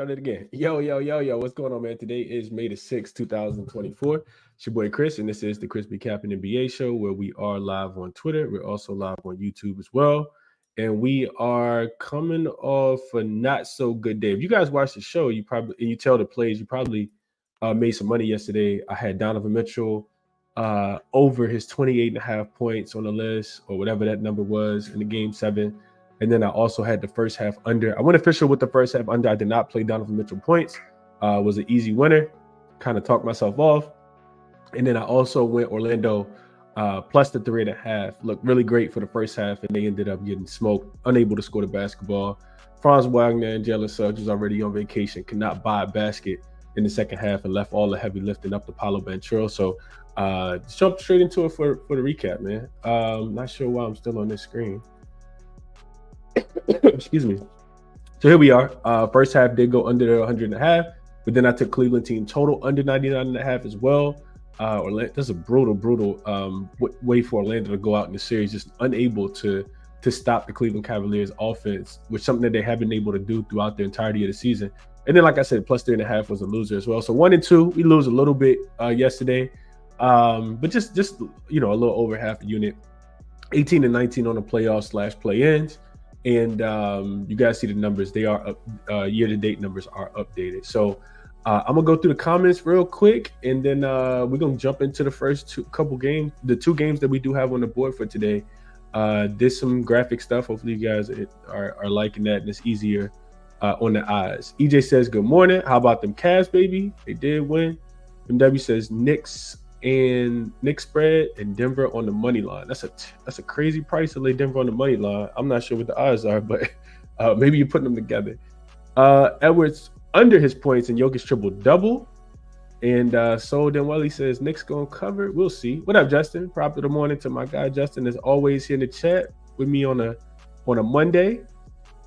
start it again. Yo. What's going on, man? Today is May the 6th, 2024. It's your boy Chris, and this is the ChrisBeCappinn NBA Show, where we are live on Twitter. We're also live on YouTube as well. And we are coming off a not so good day. If you guys watch the show, you tell the plays, you probably made some money yesterday. I had Donovan Mitchell over his 28.5 points on the list, or whatever that number was in the game 7. And then I also had the first half under. I went official with the first half under. I did not play Donovan Mitchell points. Was an easy winner. Kind of talked myself off. And then I also went Orlando plus the 3.5. Looked really great for the first half, and they ended up getting smoked, unable to score the basketball. Franz Wagner and Jalen Suggs was already on vacation, could not buy a basket in the second half, and left all the heavy lifting up to Paolo Banchero. So jump straight into it for the recap, man. Not sure why I'm still on this screen. Excuse me. So here we are. First half did go under the 100.5, but then I took Cleveland team total under 99.5 as well. That's a brutal way for Orlando to go out in the series, just unable to stop the Cleveland Cavaliers offense, which is something that they have been able to do throughout the entirety of the season. And then, like I said, plus 3.5 was a loser as well. So 1 and 2, we lose a little bit yesterday, but just a little over half a unit. 18 and 19 on the playoffs / play-ins. And you guys see the numbers. They are up, year-to-date numbers are updated. So I'm going to go through the comments real quick, and then we're going to jump into the first the two games that we do have on the board for today. Did some graphic stuff. Hopefully you guys are liking that, and it's easier on the eyes. EJ says, good morning. How about them Cavs, baby? They did win. MW says, Knicks spread and Denver on the money line. That's a crazy price to lay Denver on the money line. I'm not sure what the odds are, but maybe you're putting them together. Edwards under his points and Jokic triple-double. And so Denwelly says, Knicks going to cover. We'll see. What up, Justin? Prop of the morning to my guy, Justin, is always here in the chat with me on a Monday.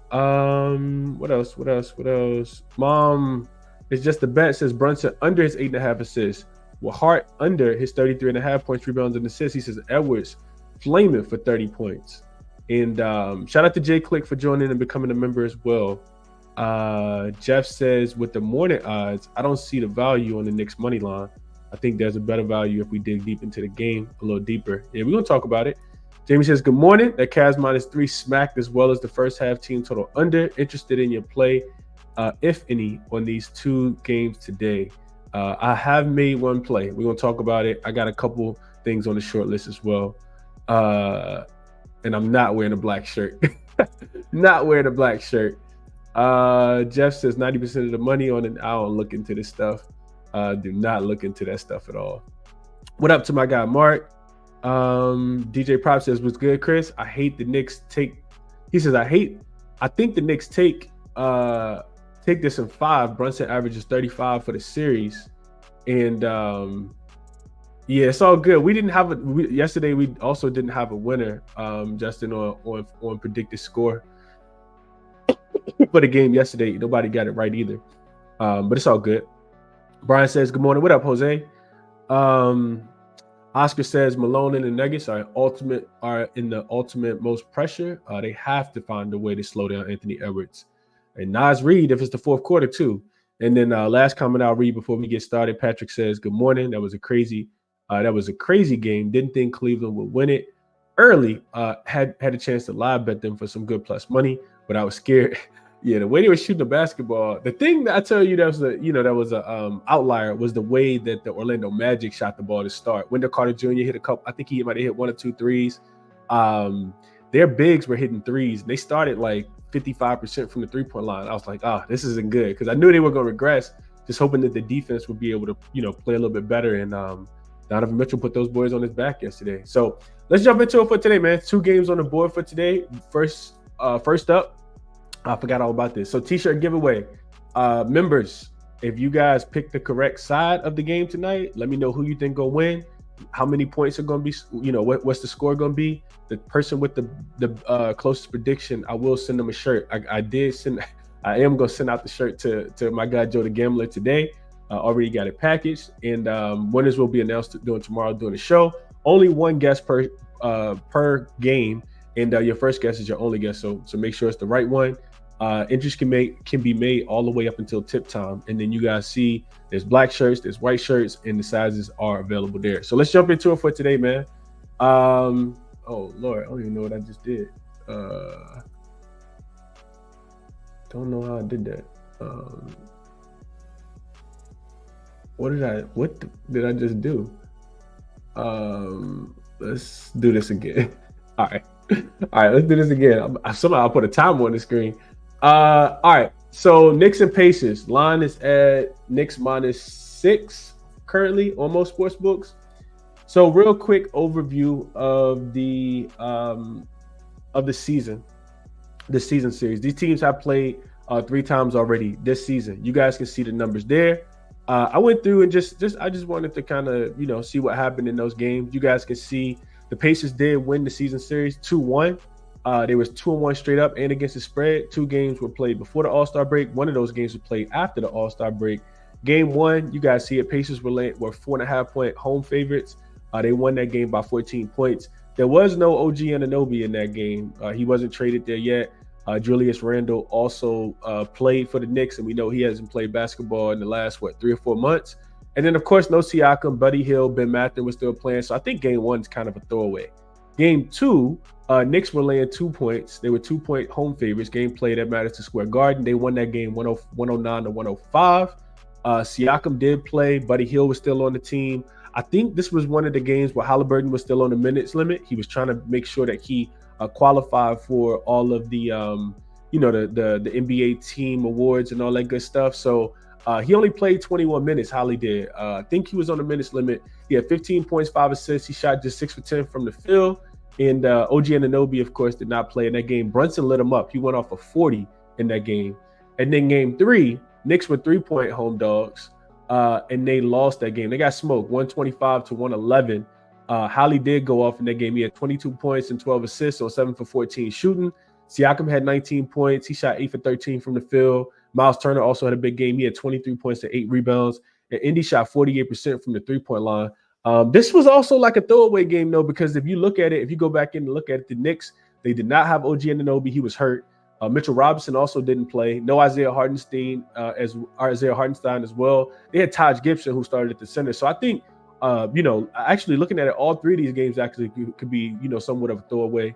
What else? Mom is just the bet, says Brunson under his 8.5 assists. With Hart under his 33.5 points, rebounds, and assists. He says Edwards flaming for 30 points. And shout out to Jay Click for joining and becoming a member as well. Jeff says, with the morning odds, I don't see the value on the Knicks money line. I think there's a better value if we dig deep into the game a little deeper. Yeah, we're going to talk about it. Jamie says, good morning. That Cavs -3 smacked as well as the first half team total under. Interested in your play, if any, on these two games today. I have made one play. We're going to talk about it. I got a couple things on the short list as well. And I'm not wearing a black shirt. Not wearing a black shirt. Jeff says 90% of the money on it. I don't look into this stuff. Do not look into that stuff at all. What up to my guy, Mark? DJ Prop says, what's good, Chris? I hate the Knicks take. He says, I think the Knicks take this in 5. Brunson averages 35 for the series. And yeah, it's all good. We didn't have yesterday. We also didn't have a winner, Justin, on predicted score for the game yesterday. Nobody got it right either. But it's all good. Brian says, good morning. What up, Jose? Oscar says Malone and the Nuggets are in the ultimate most pressure. They have to find a way to slow down Anthony Edwards. And Nas Reed, if it's the fourth quarter too. And then last comment I'll read before we get started. Patrick says, good morning. That was a crazy game. Didn't think Cleveland would win it early. Had a chance to live bet them for some good plus money, but I was scared. Yeah, the way they were shooting the basketball. The thing that I tell you that was a outlier was the way that the Orlando Magic shot the ball to start. Wendell Carter Jr. hit a couple. I think he might have hit 1 or 2 threes. Their bigs were hitting threes. They started like 55% from the 3-point line. I was like, this isn't good, because I knew they were going to regress. Just hoping that the defense would be able to, play a little bit better. And Donovan Mitchell put those boys on his back yesterday. So let's jump into it for today, man. 2 games on the board for today. First up, I forgot all about this. So T-shirt giveaway. Members, if you guys pick the correct side of the game tonight, let me know who you think gonna win. How many points are going to be, what's the score going to be? The person with the closest prediction, I will send them a shirt. I am going to send out the shirt to my guy, Joe the Gambler, today. Already got it packaged. And winners will be announced tomorrow during the show. Only one guest per game. And your first guess is your only guess. So make sure it's the right one. Entries can be made all the way up until tip time, and then you guys see there's black shirts, there's white shirts, and the sizes are available there. So let's jump into it for today, man. Oh Lord, I don't even know what I just did. Don't know how I did that. What did I just do? Let's do this again. All right, let's do this again. Somehow I put a timer on the screen. All right, so Knicks and Pacers. Line is at Knicks -6 currently on most sports books. So real quick overview of the season, the season series. These teams have played 3 times already this season. You guys can see the numbers there. I went through and I just wanted to kind of see what happened in those games. You guys can see the Pacers did win the season series 2-1. They was 2-1 straight up and against the spread. 2 games were played before the All-Star break. One of those games was played after the All-Star break. Game 1, you guys see it. Pacers were 4.5-point home favorites. They won that game by 14 points. There was no OG Anunoby in that game. He wasn't traded there yet. Julius Randle also played for the Knicks, and we know he hasn't played basketball in the last 3 or 4 months. And then, of course, no Siakam, Buddy Hield, Ben Mathurin was still playing. So I think game 1 is kind of a throwaway. Game 2, Knicks were laying 2 points. They were 2-point home favorites. Game played at Madison Square Garden. They won that game 109-105. Siakam did play. Buddy Hield was still on the team. I think this was one of the games where Halliburton was still on the minutes limit. He was trying to make sure that he qualified for all of the the NBA team awards and all that good stuff. So he only played 21 minutes. Holly did. I think he was on the minutes limit. He had 15 points, 5 assists. He shot just 6 for 10 from the field. And OG Anunoby, of course, did not play in that game. Brunson lit him up. He went off of 40 in that game. And then game 3, Knicks were 3-point home dogs, and they lost that game. They got smoked, 125-111. Holly did go off in that game. He had 22 points and 12 assists on 7 for 14 shooting. Siakam had 19 points. He shot 8 for 13 from the field. Miles Turner also had a big game. He had 23 points and 8 rebounds. And Indy shot 48% from the 3-point line. This was also like a throwaway game, though, because if you look at it, if you go back in and look at it, the Knicks, they did not have OG Anunoby. He was hurt. Mitchell Robinson also didn't play. No Isaiah Hartenstein as well. They had Taj Gibson, who started at the center. So I think, actually looking at it, all 3 of these games actually could be, somewhat of a throwaway.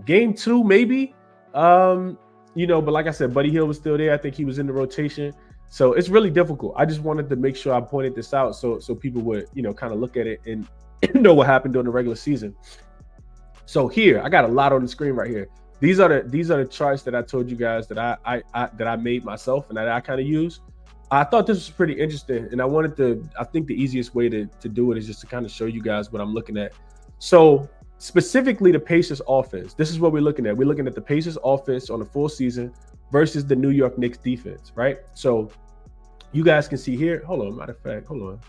Game 2, maybe, but like I said, Buddy Hield was still there. I think he was in the rotation. So it's really difficult. I just wanted to make sure I pointed this out so people would, kind of look at it and know what happened during the regular season. So here, I got a lot on the screen right here. These are the charts that I told you guys that I made myself and that I kind of use. I thought this was pretty interesting, and I think the easiest way to do it is just to kind of show you guys what I'm looking at. So specifically the Pacers offense. This is what we're looking at. We're looking at the Pacers offense on the full season versus the New York Knicks defense, right? So you guys can see here. Hold on, matter of fact, hold on.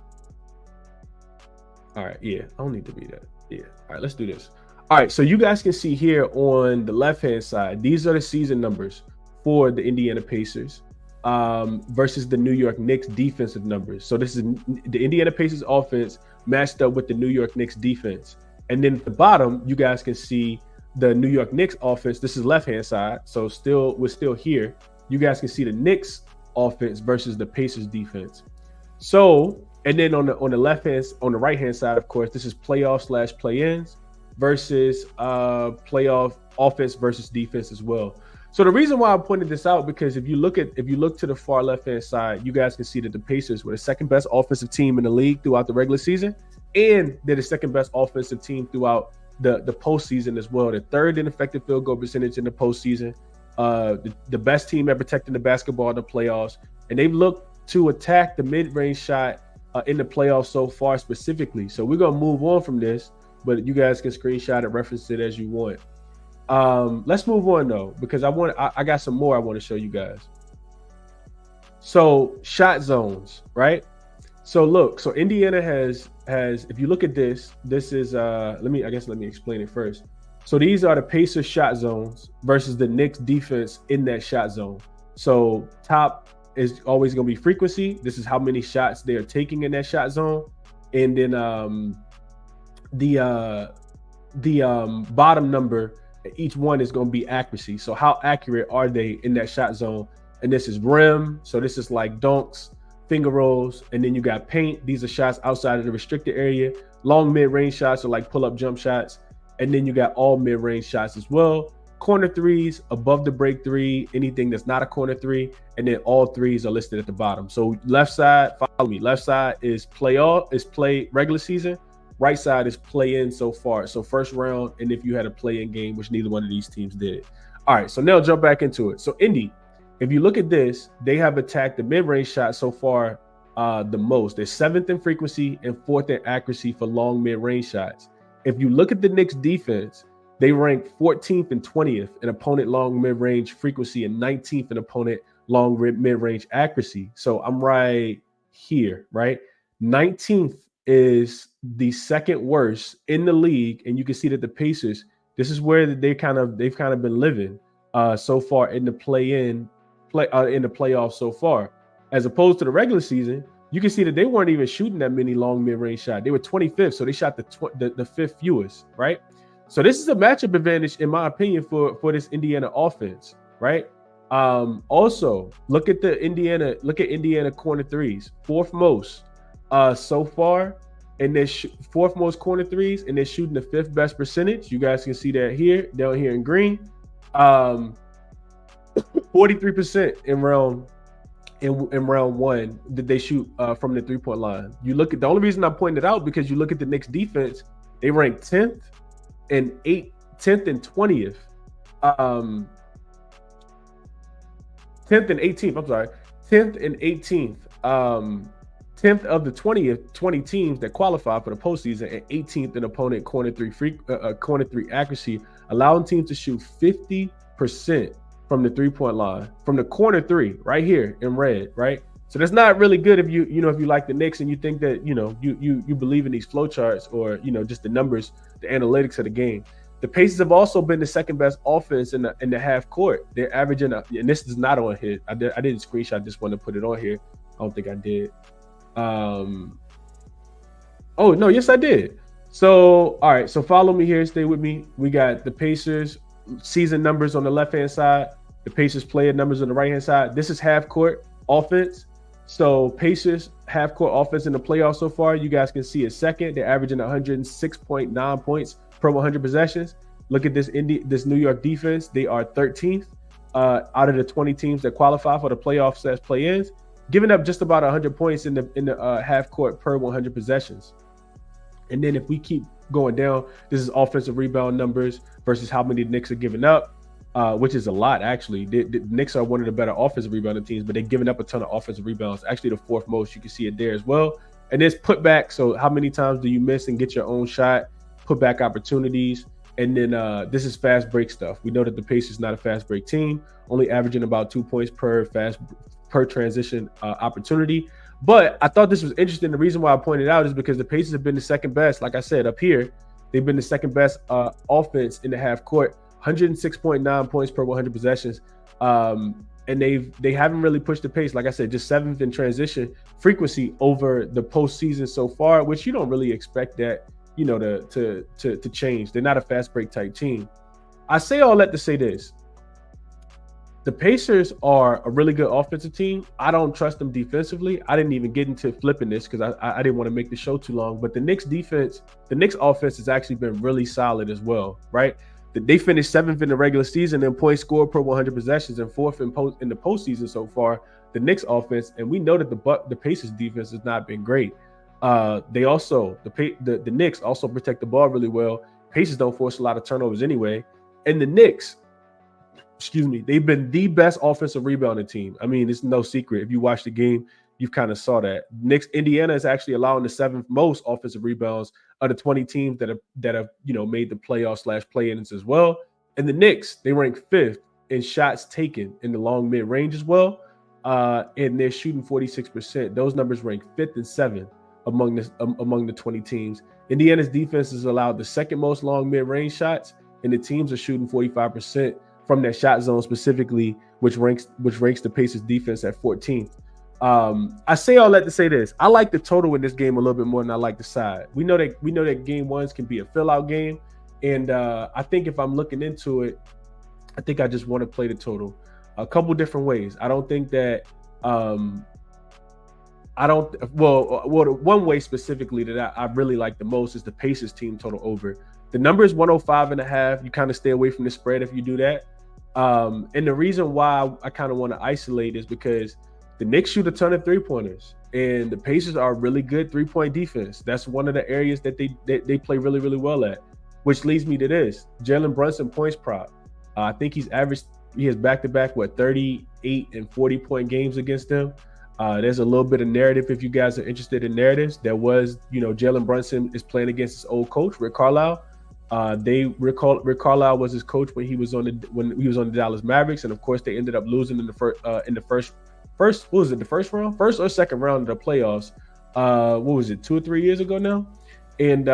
All right, yeah, I don't need to be that. Yeah, all right, let's do this. All right, so you guys can see here on the left-hand side, these are the season numbers for the Indiana Pacers versus the New York Knicks defensive numbers. So this is the Indiana Pacers offense matched up with the New York Knicks defense. And then at the bottom, you guys can see the New York Knicks offense. This is left-hand side, so we're still here. You guys can see the Knicks offense versus the Pacers defense. So, and then on the right-hand side, of course, this is playoff/play-ins versus playoff offense versus defense as well. So the reason why I pointed this out, because if you look to the far left-hand side, you guys can see that the Pacers were the second best offensive team in the league throughout the regular season, and they're the second best offensive team throughout the postseason as well. The third in effective field goal percentage in the postseason, the best team at protecting the basketball in the playoffs, and they've looked to attack the mid-range shot in the playoffs so far specifically. So we're gonna move on from this, but you guys can screenshot it, reference it as you want. Let's move on though, because I got some more I want to show you guys. So shot zones, right? So look, so Indiana has if you look at this is let me explain it first. So these are the Pacers shot zones versus the Knicks defense in that shot zone. So top is always going to be frequency. This is how many shots they are taking in that shot zone, and then the bottom number Each one is going to be accuracy. So how accurate are they in that shot zone? And this is rim. So this is like dunks, finger rolls, and then you got paint. These are shots outside of the restricted area. Long mid-range shots are like pull-up jump shots. And then you got all mid-range shots as well. Corner threes, above the break three, anything that's not a corner three, and then all threes are listed at the bottom. So left side, follow me. Left side is play regular season. Right side is play in so far. So first round, and if you had a play in game, which neither one of these teams did. All right, so now jump back into it. So Indy, if you look at this, they have attacked the mid-range shot so far the most. They're 7th in frequency and 4th in accuracy for long mid-range shots. If you look at the Knicks defense, they rank 14th and 20th in opponent long mid-range frequency and 19th in opponent long mid-range accuracy. So I'm right here, right? 19th is the second worst in the league, and you can see that the Pacers, this is where they've kind of been living so far in the in the playoffs so far, as opposed to the regular season. You can see that they weren't even shooting that many long mid-range shots. They were 25th, so they shot the fifth fewest, right? So this is a matchup advantage, in my opinion, for this Indiana offense, right? Also, look at Indiana corner threes, 4th most so far, and they're 4th most corner threes, and they're shooting the 5th best percentage. You guys can see that here, down here in green. 43% in round one that they shoot from the 3-point line. You look at the only reason I pointed it out because you look at the Knicks defense, they rank 10th and 10th and 20th. 10th and 18th. I'm sorry. 10th and 18th. 10th of the 20 teams that qualify for the postseason, and 18th in opponent corner three accuracy, allowing teams to shoot 50% from the 3-point line, from the corner three, right here in red, right? So that's not really good if you like the Knicks and you think that you believe in these flowcharts or just the numbers, the analytics of the game. The Pacers have also been the second best offense in the half court. They're averaging, and this is not on here. I didn't screenshot this one to put it on here. I don't think I did. Oh no, yes I did. So all right, so follow me here, stay with me. We got the Pacers season numbers on the left hand side, the Pacers player numbers on the right hand side. This is half court offense. So Pacers half court offense in the playoffs so far, you guys can see a second. They're averaging 106.9 points per 100 possessions. Look at this New York defense. They are 13th out of the 20 teams that qualify for the playoffs as play-ins, giving up just about 100 points in the half court per 100 possessions. And then if we keep going down, this is offensive rebound numbers versus how many the Knicks are giving up, which is a lot, actually. The Knicks are one of the better offensive rebounding teams, but they're giving up a ton of offensive rebounds. Actually, the 4th most. You can see it there as well. And there's putback. So how many times do you miss and get your own shot? Putback opportunities. And then this is fast break stuff. We know that the Pacers not a fast break team, only averaging about 2 points per transition opportunity. But I thought this was interesting. The reason why I pointed out is because the Pacers have been the second best. Like I said, up here, they've been the second best offense in the half court, 106.9 points per 100 possessions. And they haven't really pushed the pace. Like I said, just 7th in transition frequency over the postseason so far, which you don't really expect that, to change. They're not a fast break type team. I say all that to say this. The Pacers are a really good offensive team. I don't trust them defensively. I didn't even get into flipping this because I didn't want to make the show too long. But the Knicks offense has actually been really solid as well, right? They finished 7th in the regular season in points scored per 100 possessions and 4th in the postseason so far. The Knicks offense, and we know that the Pacers defense has not been great. They also the Knicks also protect the ball really well. Pacers don't force a lot of turnovers anyway, and the Knicks, they've been the best offensive rebounding team. I mean, it's no secret. If you watch the game, you kind of saw that. Indiana is actually allowing the 7th most offensive rebounds of the 20 teams that have made the playoffs / play-ins as well. And the Knicks, they rank 5th in shots taken in the long mid range as well, and they're shooting 46%. Those numbers rank 5th and 7th among the 20 teams. Indiana's defense has allowed the 2nd most long mid range shots, and the teams are shooting 45% from that shot zone specifically, which ranks the Pacers defense at 14th. I say all that to say this. I like the total in this game a little bit more than I like the side. We know that game ones can be a fill out game. And I think if I'm looking into it, I think I just want to play the total a couple different ways. I don't think that one way specifically that I really like the most is the Pacers team total over. The number is 105.5. You kind of stay away from the spread if you do that. And the reason why I kind of want to isolate is because the Knicks shoot a ton of 3-pointers, and the Pacers are really good 3-point defense. That's one of the areas that they play really, really well at, which leads me to this. Jalen Brunson points prop. I think he has back-to-back, 38 and 40-point games against them. There's a little bit of narrative if you guys are interested in narratives. There was, Jalen Brunson is playing against his old coach, Rick Carlisle. Rick Carlisle was his coach when he was on the Dallas Mavericks, and of course they ended up losing in the first or second round of the playoffs. What was it, 2 or 3 years ago now? And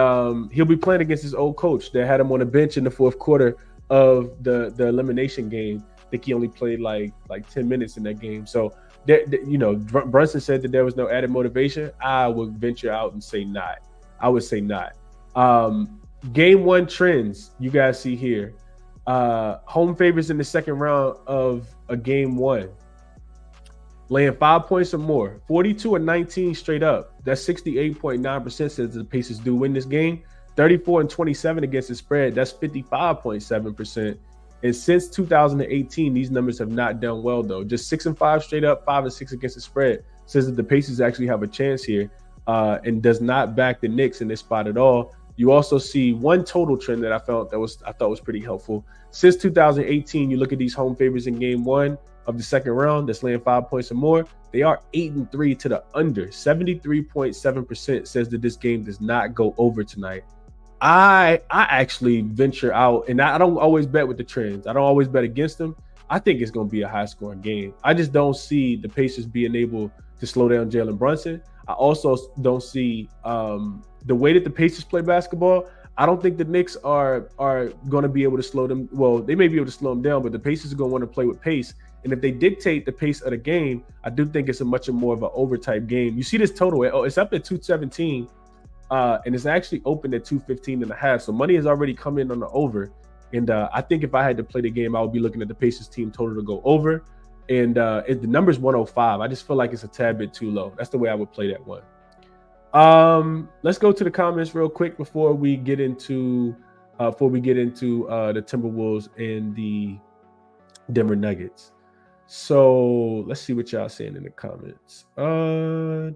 he'll be playing against his old coach that had him on the bench in the fourth quarter of the elimination game. I think he only played like 10 minutes in that game. So Brunson said that there was no added motivation. I would venture out and say not. I would say not. Game 1 trends you guys see here. Home favorites in the second round of a game 1. Laying 5 points or more. 42-19 straight up. That's 68.9% says the Pacers do win this game. 34-27 against the spread. That's 55.7%. And since 2018, these numbers have not done well, though. Just 6-5 straight up, 5-6 against the spread. Says that the Pacers actually have a chance here, and does not back the Knicks in this spot at all. You also see one total trend that I thought was pretty helpful. Since 2018, you look at these home favorites in game 1 of the second round that's laying 5 points or more. They are 8-3 to the under. 73.7% says that this game does not go over tonight. I actually venture out, and I don't always bet with the trends. I don't always bet against them. I think it's going to be a high-scoring game. I just don't see the Pacers being able to slow down Jalen Brunson. I also don't see the way that the Pacers play basketball. I don't think the Knicks are going to be able to slow them. Well, they may be able to slow them down, but the Pacers are going to want to play with pace. And if they dictate the pace of the game, I do think it's a much more of an over-type game. You see this total. It's up at 217. And it's actually opened at 215.5. So money has already come in on the over. And I think if I had to play the game, I would be looking at the Pacers team total to go over. And if the number's 105, I just feel like it's a tad bit too low. That's the way I would play that one. Let's go to the comments real quick before we get into the Timberwolves and the Denver Nuggets. So let's see what y'all saying in the comments. All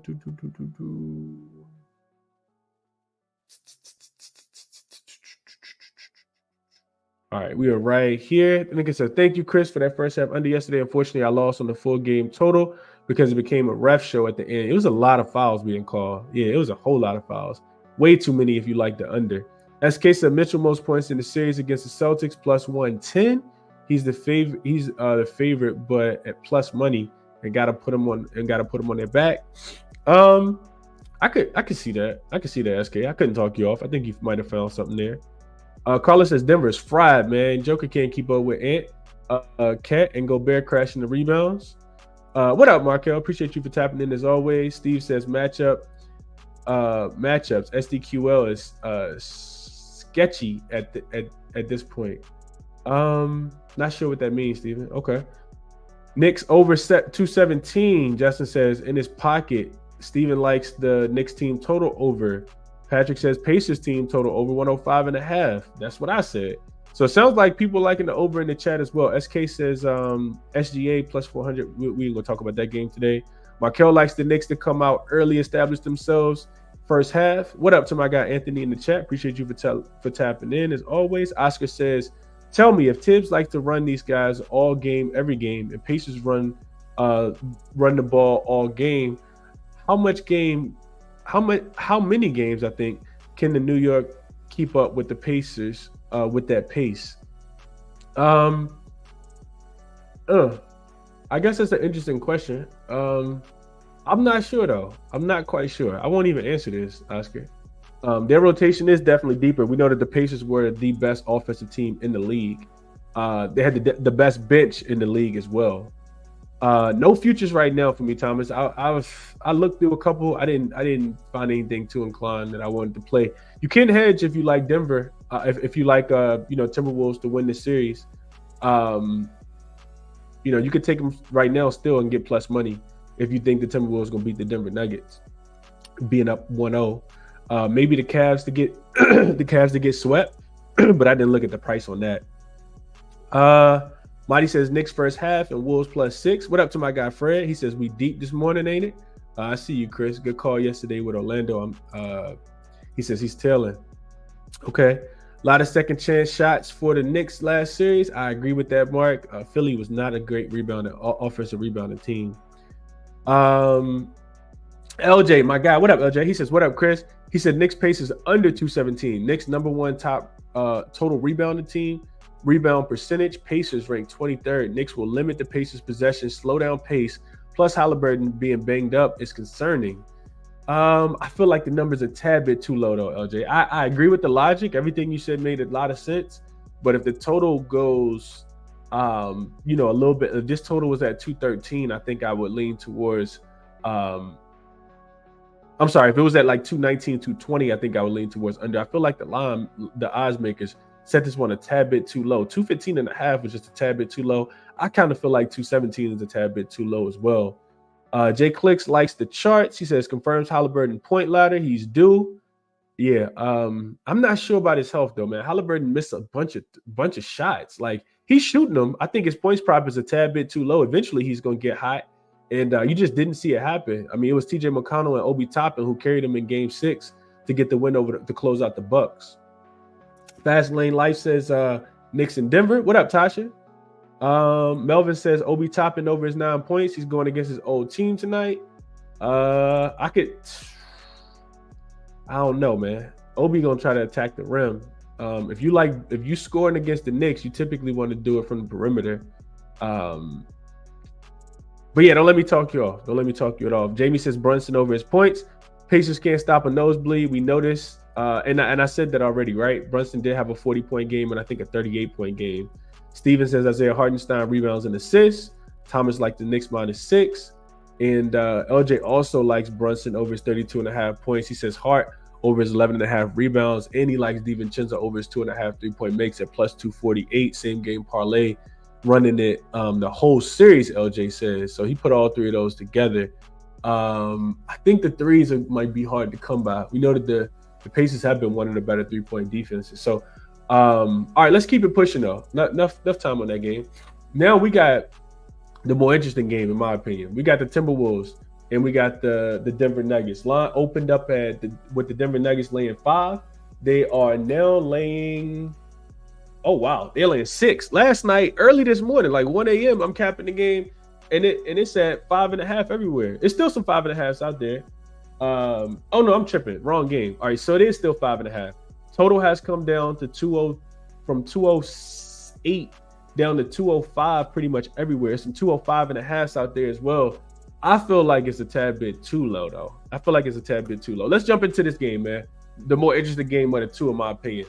right, we are right here. I think it said, thank you, Chris, for that first half under yesterday. Unfortunately, I lost on the full game total because it became a ref show at the end. It was a lot of fouls being called. Yeah, it was a whole lot of fouls. Way too many if you like the under. SK said Mitchell most points in the series against the Celtics plus 110. He's the favorite. He's the favorite, but at plus money, and got to put him on their back. I could see that. I could see that, SK. I couldn't talk you off. I think you might have found something there. Carlos says Denver is fried, man. Joker can't keep up with Ant, Cat, and Gobert crashing the rebounds. What up, Markel? Appreciate you for tapping in as always. Steve says matchups. SDQL is sketchy at this point. Not sure what that means, Steven. Okay. Knicks over set 217. Justin says in his pocket. Steven likes the Knicks team total over. Patrick says Pacers team total over 105.5. That's what I said. So it sounds like people liking the over in the chat as well. SK says SGA plus 400. We ain't going to talk about that game today. Markel likes the Knicks to come out early, establish themselves first half. What up to my guy Anthony in the chat? Appreciate you for tapping in as always. Oscar says, tell me if Tibbs likes to run these guys all game, every game, and Pacers run the ball all game, how many games I think can the New York keep up with the Pacers with that pace? I guess that's an interesting question. I'm not sure though. I'm not quite sure. I won't even answer this, Oscar. Their rotation is definitely deeper. We know that the Pacers were the best offensive team in the league. They had the best bench in the league as well. No futures right now for me, Thomas. I looked through a couple. I didn't find anything too inclined that I wanted to play. You can hedge if you like Denver. if you like Timberwolves to win the series, you could take them right now still and get plus money if you think the Timberwolves going to beat the Denver Nuggets, being up 1-0. Maybe the Cavs to get the Cavs to get swept, but I didn't look at the price on that. Marty says Knicks first half and Wolves +6. What up to my guy Fred? He says we deep this morning, ain't it? I see you, Chris. Good call yesterday with Orlando. He says he's tailing. Okay. A lot of second chance shots for the Knicks last series. I agree with that, Mark. Philly was not a great offensive rebounding team. LJ, my guy. What up, LJ? He says, what up, Chris? He said Knicks pace is under 217. Knicks #1 top total rebounding team. Rebound percentage. Pacers ranked 23rd. Knicks will limit the Pacers' possession, slow down pace. Plus Halliburton being banged up is concerning. I feel like the number's a tad bit too low, though, LJ. I agree with the logic. Everything you said made a lot of sense. But if the total goes, a little bit, if this total was at 213, I think I would lean towards, I'm sorry, if it was at like 219, 220, I think I would lean towards under. I feel like the odds makers set this one a tad bit too low. 215.5 was just a tad bit too low. I kind of feel like 217 is a tad bit too low as well. Jay Clicks likes the charts. He says confirms Halliburton point ladder. He's due. Yeah. I'm not sure about his health though, man. Halliburton missed a bunch of shots. Like he's shooting them. I think his points prop is a tad bit too low. Eventually he's gonna get hot. And you just didn't see it happen. I mean, it was TJ McConnell and Obi Toppin who carried him in game 6 to get the win to close out the Bucks. Fast Lane Life says Knicks in Denver. What up, Tasha? Melvin says Obi Toppin over his 9 points. He's going against his old team tonight. I don't know, man. Obi gonna try to attack the rim. If you scoring against the Knicks, you typically want to do it from the perimeter. But yeah, don't let me talk you off. Don't let me talk you at all. Jamie says Brunson over his points. Pacers can't stop a nosebleed. We know this. And I said that already, right? Brunson did have a 40-point game and I think a 38-point game. Steven says Isaiah Hartenstein rebounds and assists. Thomas likes the Knicks -6. And LJ also likes Brunson over his 32.5 points. He says Hart over his 11.5 rebounds. And he likes DiVincenzo over his 2.5 3-point makes at +248. Same game parlay. Running it the whole series, LJ says. So he put all 3 of those together. I think the threes might be hard to come by. We know that the Pacers have been one of the better 3-point defenses. So, all right, let's keep it pushing though. Not enough time on that game. Now we got the more interesting game, in my opinion. We got the Timberwolves and we got the Denver Nuggets. Line opened up with the Denver Nuggets laying 5. They are now laying. Oh wow, they're laying 6. Last night, early this morning, like 1 a.m., I'm capping the game, and it's at 5.5 everywhere. It's still some 5.5s out there. Oh no, I'm tripping. Wrong game. All right, so it is still 5.5. Total has come down to 2-0 from 208 down to 205 pretty much everywhere. Some 205.5s out there as well. I feel like it's a tad bit too low though. Let's jump into this game, man. The more interesting game of the two, in my opinion.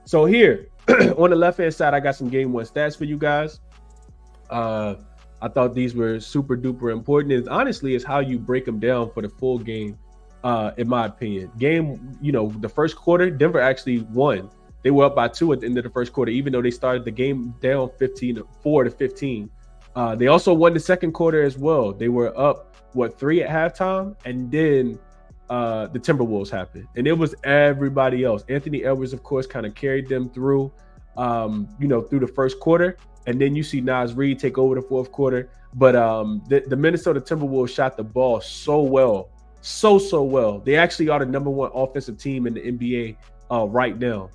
So here on the left-hand side, I got some game 1 stats for you guys. I thought these were super duper important. And honestly, it's how you break them down for the full game, in my opinion. Game, the first quarter, Denver actually won. They were up by 2 at the end of the first quarter, even though they started the game down 4-15. They also won the second quarter as well. They were up, 3 at halftime, and then the Timberwolves happened, and it was everybody else. Anthony Edwards, of course, kind of carried them through, through the first quarter, and then you see Naz Reid take over the fourth quarter. But the Minnesota Timberwolves shot the ball so well. They actually are the #1 offensive team in the NBA right now.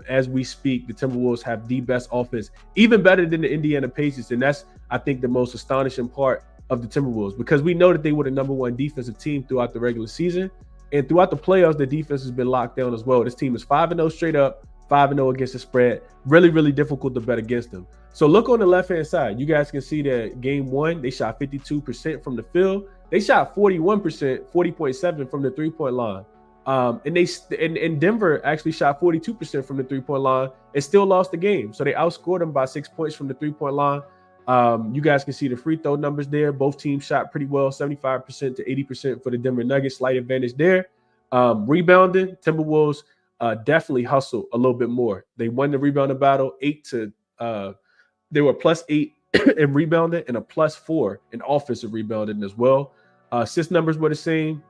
As we speak, the Timberwolves have the best offense, even better than the Indiana Pacers, and that's, I think, the most astonishing part of the Timberwolves, because we know that they were the #1 defensive team throughout the regular season, and throughout the playoffs, the defense has been locked down as well. This team is 5-0 straight up, 5-0 against the spread. Really, really difficult to bet against them. So look on the left-hand side. You guys can see that game 1, they shot 52% from the field. They shot 41%, 40.7 from the 3-point line. And Denver actually shot 42% from the 3-point line and still lost the game. So they outscored them by 6 points from the 3-point line. You guys can see the free throw numbers there. Both teams shot pretty well, 75% to 80% for the Denver Nuggets. Slight advantage there. Rebounding, Timberwolves definitely hustled a little bit more. They won the rebounding battle, they were +8 in rebounding and a +4 in offensive rebounding as well. Assist numbers were the same.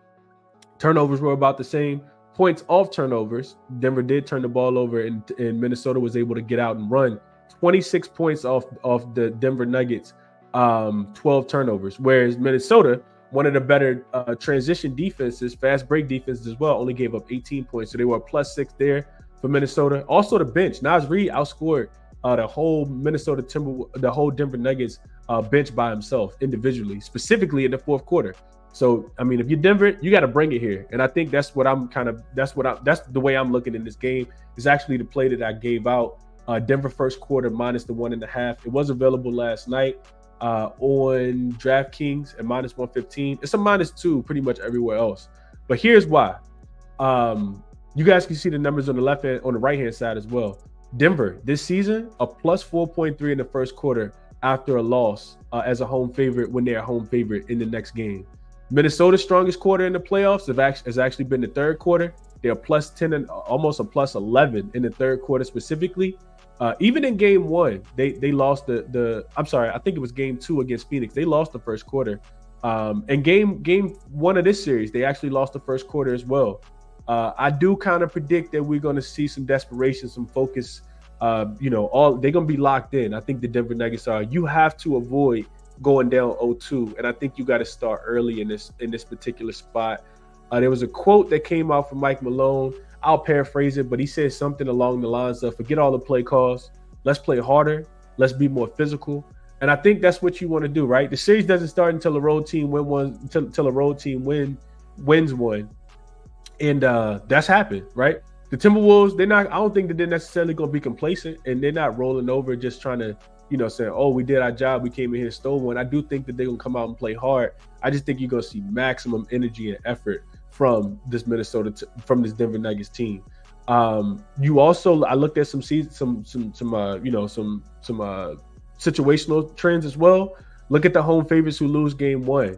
Turnovers were about the same. Points off turnovers, Denver did turn the ball over, and Minnesota was able to get out and run. 26 points off the Denver Nuggets, 12 turnovers. Whereas Minnesota, one of the better transition defenses, fast break defenses as well, only gave up 18 points. So they were +6 there for Minnesota. Also the bench, Naz Reid outscored the whole the whole Denver Nuggets bench by himself individually, specifically in the fourth quarter. So, I mean, if you're Denver, you got to bring it here. And I think that's the way I'm looking in this game. Is actually the play that I gave out. Denver first quarter minus the 1.5. It was available last night on DraftKings at -115. It's a -2 pretty much everywhere else. But here's why. You guys can see the numbers on the right hand side as well. Denver this season, a +4.3 in the first quarter after a loss as a home favorite when they're a home favorite in the next game. Minnesota's strongest quarter in the playoffs has actually been the third quarter. They're +10 and almost a +11 in the third quarter specifically. Even in game one, they lost I think it was game 2 against Phoenix. They lost the first quarter. And game one of this series, they actually lost the first quarter as well. I do kind of predict that we're going to see some desperation, some focus. They're going to be locked in. I think the Denver Nuggets are. You have to avoid going down 0-2, and I think you got to start early in this particular spot. There was a quote that came out from Mike Malone. I'll paraphrase it, but he said something along the lines of, forget all the play calls. Let's play harder. Let's be more physical. And I think that's what you want to do, right? The series doesn't start until the road team wins one. And that's happened, right? The Timberwolves, I don't think that they're necessarily going to be complacent, and they're not rolling over just trying to, saying, oh, we did our job. We came in here and stole one. I do think that they're going to come out and play hard. I just think you're going to see maximum energy and effort from this from this Denver Nuggets team. I looked at some situational trends as well. Look at the home favorites who lose game one.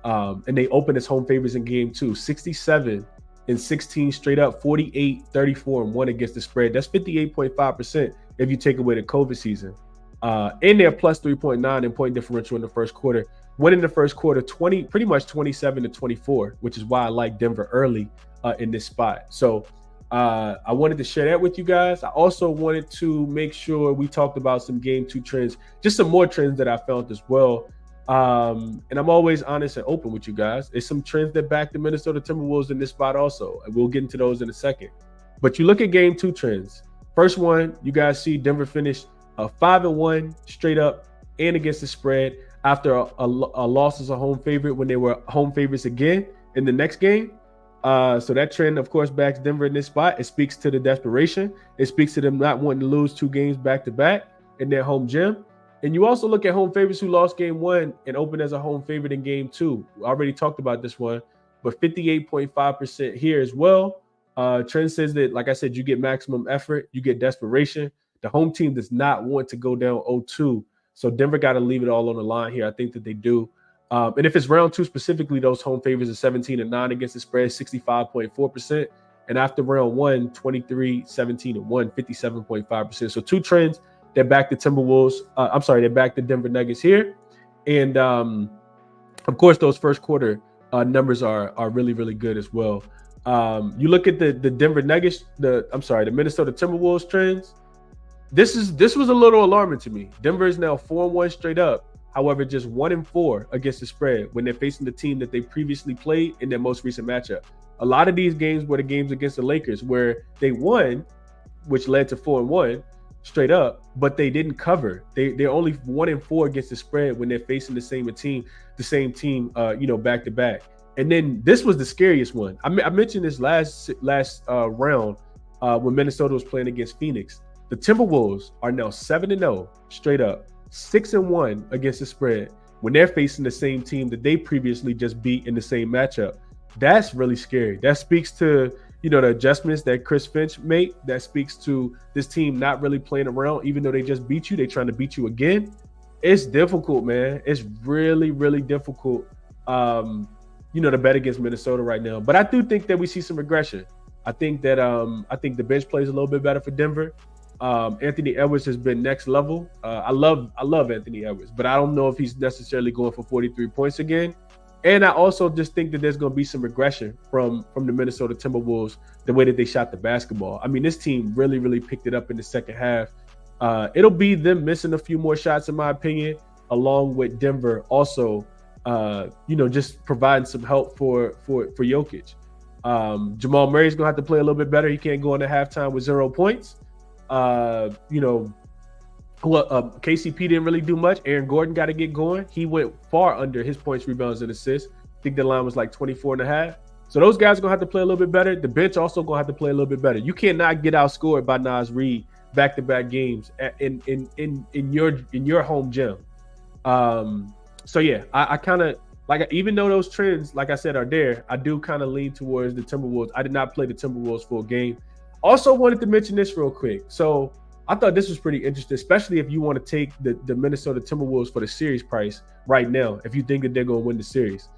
And they open as home favorites in game 2, 67 and 16 straight up, 48, 34 and 1 against the spread. That's 58.5% if you take away the COVID season. And they're +3.9 in point differential in the first quarter. Winning the first quarter pretty much 27-24, which is why I like Denver early in this spot. So I wanted to share that with you guys. I also wanted to make sure we talked about some game 2 trends, just some more trends that I found as well. And I'm always honest and open with you guys. There's some trends that back the Minnesota Timberwolves in this spot also, and we'll get into those in a second. But you look at game 2 trends. First one, you guys see Denver finished 5-1 straight up and against the spread after a loss as a home favorite when they were home favorites again in the next game. So that trend, of course, backs Denver in this spot. It speaks to the desperation. It speaks to them not wanting to lose 2 games back to back in their home gym. And you also look at home favorites who lost game 1 and opened as a home favorite in game 2. We already talked about this one, but 58.5% here as well. Trend says that, like I said, you get maximum effort, you get desperation. The home team does not want to go down 0-2. So Denver got to leave it all on the line here. I think that they do. And if it's round 2 specifically, those home favorites are 17-9 against the spread, 65.4%. And after round 1, 23, 17-1, 57.5%. So 2 trends that back the they back the Denver Nuggets here. And of course, those first quarter numbers are really, really good as well. You look at the Denver Nuggets, the Minnesota Timberwolves trends. This was a little alarming to me. Denver is now 4-1 straight up. However, just 1-4 against the spread when they're facing the team that they previously played in their most recent matchup. A lot of these games were the games against the Lakers where they won, which led to 4-1 straight up, but they didn't cover. They're only 1-4 against the spread when they're facing the same team, back to back. And then this was the scariest one. I mentioned this last round when Minnesota was playing against Phoenix. The Timberwolves are now 7-0 straight up, 6-1 against the spread when they're facing the same team that they previously just beat in the same matchup. That's really scary. That speaks to, the adjustments that Chris Finch made. That speaks to this team not really playing around, even though they just beat you. They're trying to beat you again. It's difficult, man. It's really, really difficult, to bet against Minnesota right now. But I do think that we see some regression. I think that the bench plays a little bit better for Denver. Anthony Edwards has been next level. I love Anthony Edwards, but I don't know if he's necessarily going for 43 points again. And I also just think that there's going to be some regression from the Minnesota Timberwolves, the way that they shot the basketball. I mean, this team really, really picked it up in the second half. It'll be them missing a few more shots, in my opinion, along with Denver also, just providing some help for Jokic. Jamal Murray's going to have to play a little bit better. He can't go into halftime with 0 points. KCP didn't really do much. Aaron Gordon got to get going. He went far under his points, rebounds, and assists. I think the line was like 24.5. So those guys are going to have to play a little bit better. The bench also going to have to play a little bit better. You cannot get outscored by Naz Reid back-to-back games in your home gym. I kind of like, even though those trends, like I said, are there, I do kind of lean towards the Timberwolves. I did not play the Timberwolves for a game. Also wanted to mention this real quick. So I thought this was pretty interesting, especially if you want to take the Minnesota Timberwolves for the series price right now, if you think that they're going to win the series.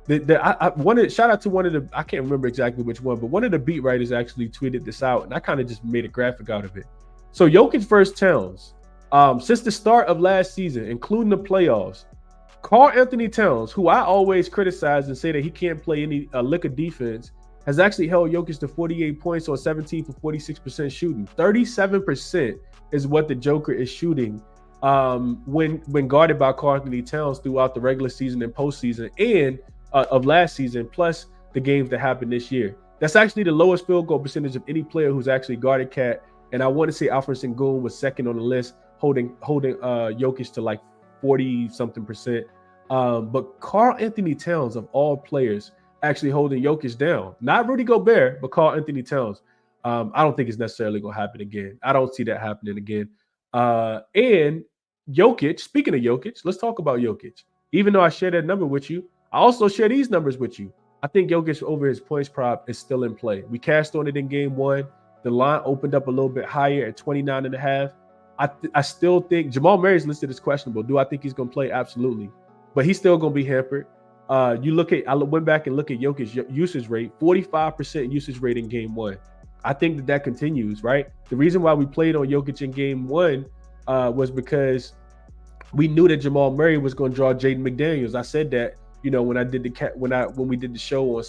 Shout out to one of the, I can't remember exactly which one, but one of the beat writers actually tweeted this out, and I kind of just made a graphic out of it. So Jokic versus Towns, since the start of last season, including the playoffs, Karl Anthony Towns, who I always criticize and say that he can't play any lick of defense, has actually held Jokic to 48 points on 17 for 46% shooting. 37% is what the Joker is shooting when guarded by Karl Anthony Towns throughout the regular season and postseason and of last season, plus the games that happened this year. That's actually the lowest field goal percentage of any player who's actually guarded Cat. And I want to say Alfred Sengun was second on the list, holding Jokic to like 40-something%. But Karl Anthony Towns, of all players, actually holding Jokic down. Not Rudy Gobert, but Karl Anthony Towns. I don't think it's necessarily going to happen again. I don't see that happening again. And Jokic, speaking of Jokic, let's talk about Jokic. Even though I share that number with you, I also share these numbers with you. I think Jokic over his points prop is still in play. We cashed on it in game one. The line opened up a little bit higher at 29.5. I still think Jamal Murray's listed as questionable. Do I think he's going to play? Absolutely. But he's still going to be hampered. I went back and looked at Jokic's usage rate, 45% usage rate in game one. I think that continues, right? The reason why we played on Jokic in game one was because we knew that Jamal Murray was going to draw Jaden McDaniels. I said that, when we did the show on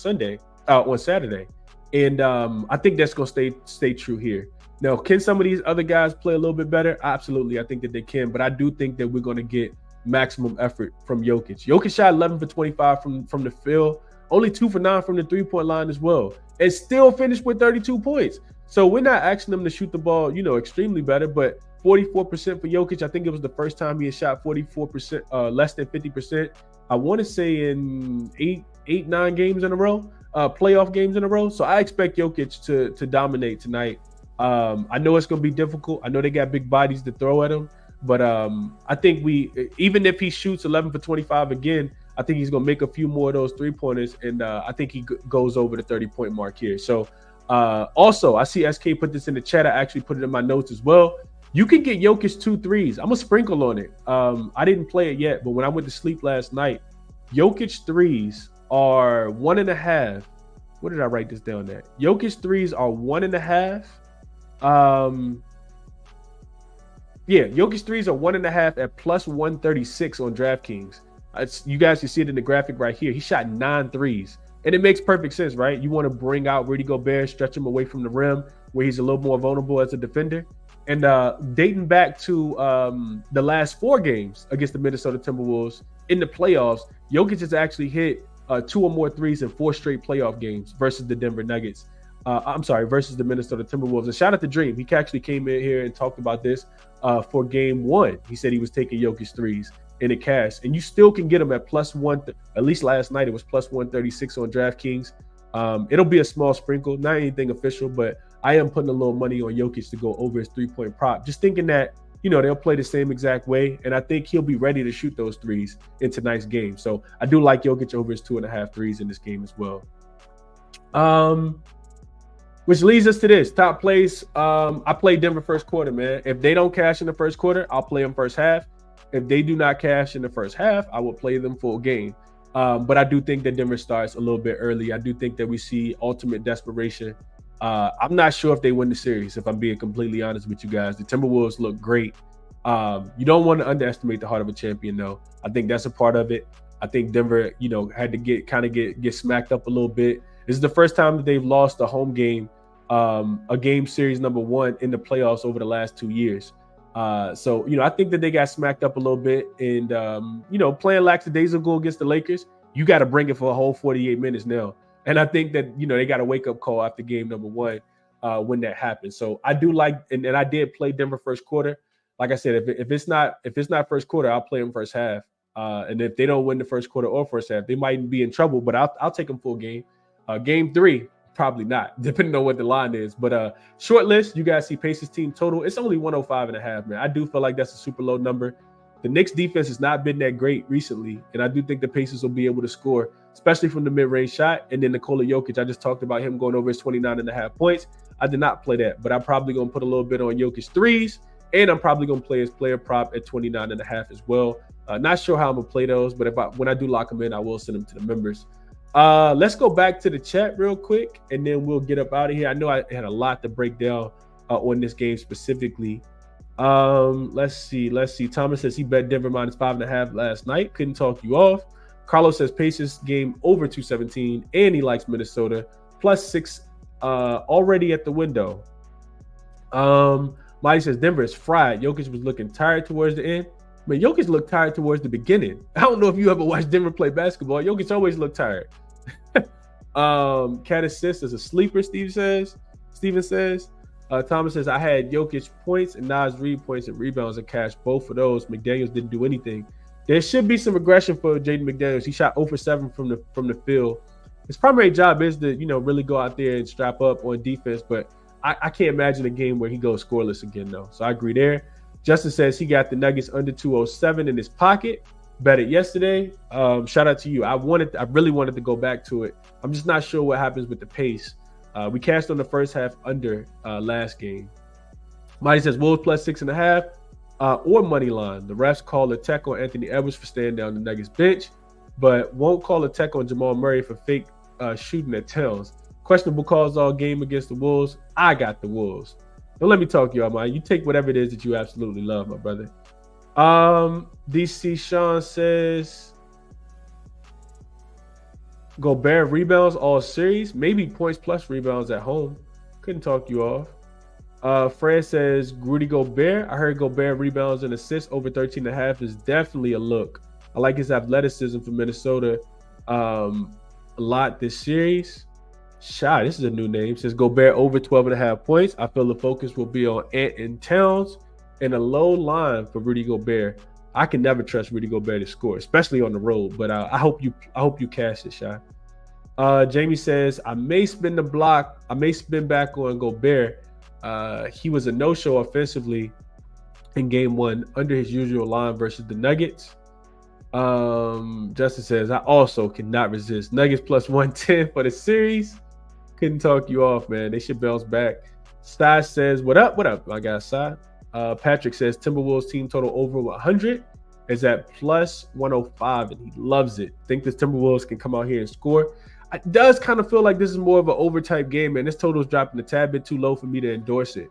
Saturday. And I think that's going to stay true here. Now, can some of these other guys play a little bit better? Absolutely. I think that they can, but I do think that we're going to get maximum effort from Jokic. Jokic shot 11 for 25 from the field, only 2 for 9 from the three-point line as well, and still finished with 32 points. So we're not asking them to shoot the ball, extremely better, but 44% for Jokic. I think it was the first time he had shot 44%, less than 50%. I want to say in 9 games in a row, playoff games in a row. So I expect Jokic to dominate tonight. I know it's going to be difficult. I know they got big bodies to throw at him. But I think even if he shoots 11 for 25 again, I think he's going to make a few more of those three-pointers, and I think he goes over the 30-point mark here. So also, I see SK put this in the chat. I actually put it in my notes as well. You can get Jokic 2 threes. I'm going to sprinkle on it. I didn't play it yet, but when I went to sleep last night, Jokic threes are 1.5. What did I write this down at? Jokic threes are 1.5. Jokic threes are 1.5 at plus 136 on DraftKings. You guys can see it in the graphic right here. He shot 9 threes. And it makes perfect sense, right? You want to bring out Rudy Gobert, stretch him away from the rim where he's a little more vulnerable as a defender. And dating back to the last 4 games against the Minnesota Timberwolves in the playoffs, Jokic has actually hit 2 or more threes in 4 straight playoff games versus the Denver Nuggets. Versus the Minnesota Timberwolves. And shout out to Dream. He actually came in here and talked about this for game one. He said he was taking Jokic threes in a cash, and you still can get them at plus 1. At least last night it was plus 136 on DraftKings. It'll be a small sprinkle, not anything official, but I am putting a little money on Jokic to go over his 3-point prop, just thinking that they'll play the same exact way, and I think he'll be ready to shoot those threes in tonight's game. So I do like Jokic over his 2.5 threes in this game as well. Which leads us to this top plays. I play Denver first quarter, man. If they don't cash in the first quarter, I'll play them first half. If they do not cash in the first half, I will play them full game. But I do think that Denver starts a little bit early. I do think that we see ultimate desperation I'm not sure if they win the series, if I'm being completely honest with you guys. The Timberwolves look great. You don't want to underestimate the heart of a champion, though. I think that's a part of it. I think Denver, had to get smacked up a little bit. This is the first time that they've lost a home game, a game series number one in the playoffs over the last 2 years. So I think that they got smacked up a little bit, and playing lackadaisical against the Lakers, you got to bring it for a whole 48 minutes now. And I think that they got a wake up call after game number one when that happened. So I do like, and I did play Denver first quarter. Like I said, if it's not first quarter, I'll play them first half. And if they don't win the first quarter or first half, they might be in trouble. But I'll take them full game. Game 3, probably not, depending on what the line is. But short list, you guys see Pacers team total. It's only 105.5, man. I do feel like that's a super low number. The Knicks defense has not been that great recently, and I do think the Pacers will be able to score, especially from the mid-range shot. And then Nikola Jokic, I just talked about him going over his 29.5 points. I did not play that, but I'm probably going to put a little bit on Jokic threes, and I'm probably going to play his player prop at 29.5 as well. Not sure how I'm going to play those, but when I do lock them in, I will send them to the members. Let's go back to the chat real quick, and then we'll get up out of here. I know I had a lot to break down on this game specifically. Let's see. Thomas says he bet Denver -5.5 last night. Couldn't talk you off. Carlos says Pacers game over 217, and he likes Minnesota +6 already at the window. Marty says Denver is fried. Jokic was looking tired towards the end. Man, Jokic looked tired towards the beginning. I don't know if you ever watched Denver play basketball. Jokic always looked tired. Cat assist is a sleeper, Steven says. Thomas says, I had Jokic points and Nas Reed points and rebounds and cash both of those. McDaniels didn't do anything. There should be some regression for Jaden McDaniels. He shot 0 for 7 from the field. His primary job is to, really go out there and strap up on defense, but I can't imagine a game where he goes scoreless again, though. So I agree there. Justin says he got the Nuggets under 207 in his pocket. Bet it yesterday. Shout out to you. I really wanted to go back to it. I'm just not sure what happens with the pace. We cashed on the first half under last game. Marty says Wolves +6.5 or money line. The refs call a tech on Anthony Edwards for staying down the Nuggets bench, but won't call a tech on Jamal Murray for fake shooting at Towns. Questionable calls all game against the Wolves. I got the Wolves. Don't let me talk you out, man. You take whatever it is that you absolutely love, my brother. DC Sean says Gobert rebounds all series, maybe points plus rebounds at home. Couldn't talk you off. Fran says Rudy Gobert. I heard Gobert rebounds and assists over 13.5 is definitely a look. I like his athleticism for Minnesota a lot this series. Shy, this is a new name. Says Gobert over 12.5 points. I feel the focus will be on Ant and Towns and a low line for Rudy Gobert. I can never trust Rudy Gobert to score, especially on the road. But I hope you cash it, Shy. Jamie says I may spin the block. I may spin back on Gobert. He was a no-show offensively in game 1 under his usual line versus the Nuggets. Justin says I also cannot resist Nuggets +110 for the series. Couldn't talk you off, man. They should bounce back. Sty says, what up, my guy, Sty? Patrick says Timberwolves team total over 100 is at +105, and he loves it. Think this Timberwolves can come out here and score. It does kind of feel like this is more of an over-type game, man. This total is dropping a tad bit too low for me to endorse it.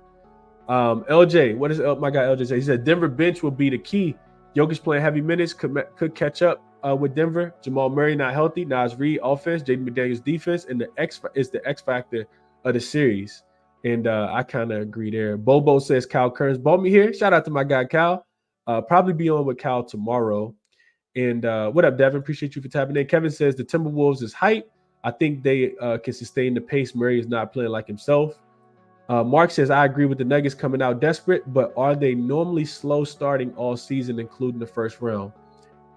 LJ, what does my guy LJ say? He said Denver bench will be the key. Jokic playing heavy minutes could catch up with Denver. Jamal Murray not healthy. Nas Reed offense. Jaden McDaniels defense, and the X factor of the series. And I kind of agree there. Bobo says Kyle Kearns bought me here. Shout out to my guy Kyle. Probably be on with Kyle tomorrow. And what up, Devin? Appreciate you for tapping in. Kevin says the Timberwolves is hype. I think they can sustain the pace. Murray is not playing like himself. Mark says, I agree with the Nuggets coming out desperate, but are they normally slow starting all season, including the first round?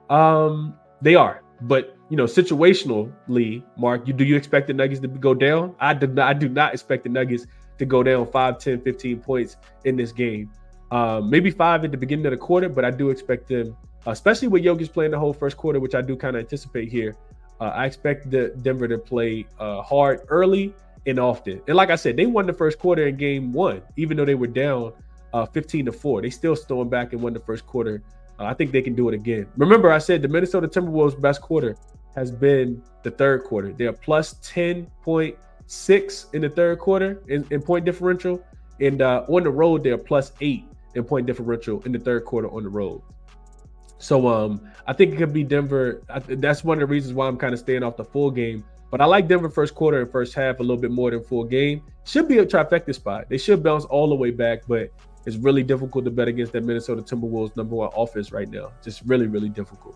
They are, but situationally, Mark, do you expect the Nuggets to go down? I do not expect the Nuggets to go down 5, 10, 15 points in this game. Maybe 5 at the beginning of the quarter, but I do expect them, especially with Jokic playing the whole first quarter, which I do kind of anticipate here. I expect Denver to play hard early and often. And like I said, they won the first quarter in game 1, even though they were down 15-4. They still stormed back and won the first quarter. I think they can do it again. Remember, I said the Minnesota Timberwolves' best quarter has been the third quarter. They're +10 point +6 in the third quarter in point differential. And on the road, they're +8 in point differential in the third quarter on the road. So I think it could be Denver. That's one of the reasons why I'm kind of staying off the full game. But I like Denver first quarter and first half a little bit more than full game. Should be a trifecta spot. They should bounce all the way back, but it's really difficult to bet against that Minnesota Timberwolves #1 offense right now. Just really, really difficult.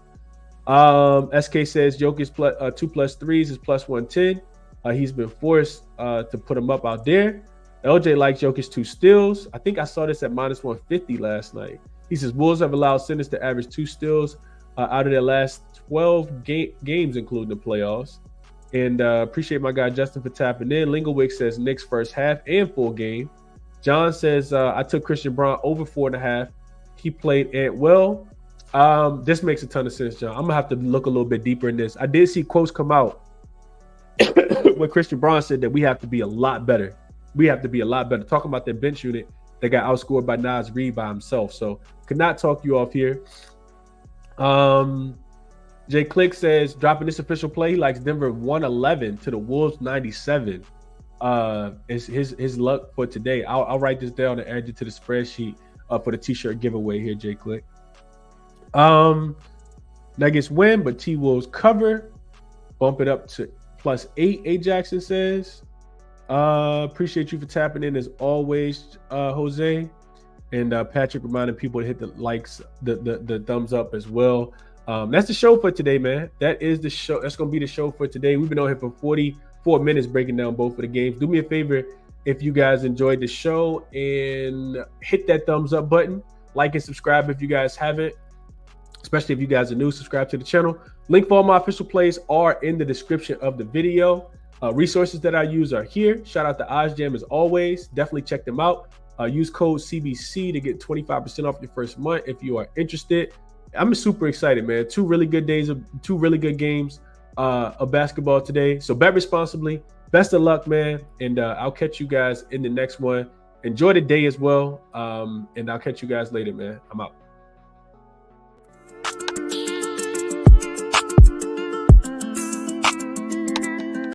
SK says Jokic 2+3s is +110. He's been forced to put him up out there. LJ likes Jokic 2 steals. I think I saw this at -150 last night. He says Wolves have allowed Simmons to average 2 steals out of their last 12 games, including the playoffs. And appreciate my guy Justin for tapping in. Lingowick says Knicks first half and full game. John says I took Christian Braun over 4.5. He played well. This makes a ton of sense, John. I'm gonna have to look a little bit deeper in this. I did see quotes come out when Christian Braun said that we have to be a lot better. We have to be a lot better. Talking about that bench unit that got outscored by Naz Reid by himself. So could not talk you off here. Jay Click says dropping this official play. He likes Denver 111 to the Wolves 97. Is his luck for today. I'll write this down and add it to the spreadsheet for the t-shirt giveaway here, Jay Click. Nuggets win, but T-Wolves cover. Bump it up to +8, A Jackson says. Appreciate you for tapping in as always, Jose. And Patrick reminding people to hit the likes, the thumbs up as well. That's the show for today, man. That is the show. That's going to be the show for today. We've been on here for 44 minutes breaking down both of the games. Do me a favor if you guys enjoyed the show and hit that thumbs up button. Like and subscribe if you guys haven't. Especially if you guys are new, subscribe to the channel. Link for all my official plays are in the description of the video. Resources that I use are here. Shout out to OzJam as always. Definitely check them out. Use code CBC to get 25% off your first month if you are interested. I'm super excited, man. 2 really good games of basketball today. So bet responsibly. Best of luck, man. And I'll catch you guys in the next one. Enjoy the day as well. And I'll catch you guys later, man. I'm out.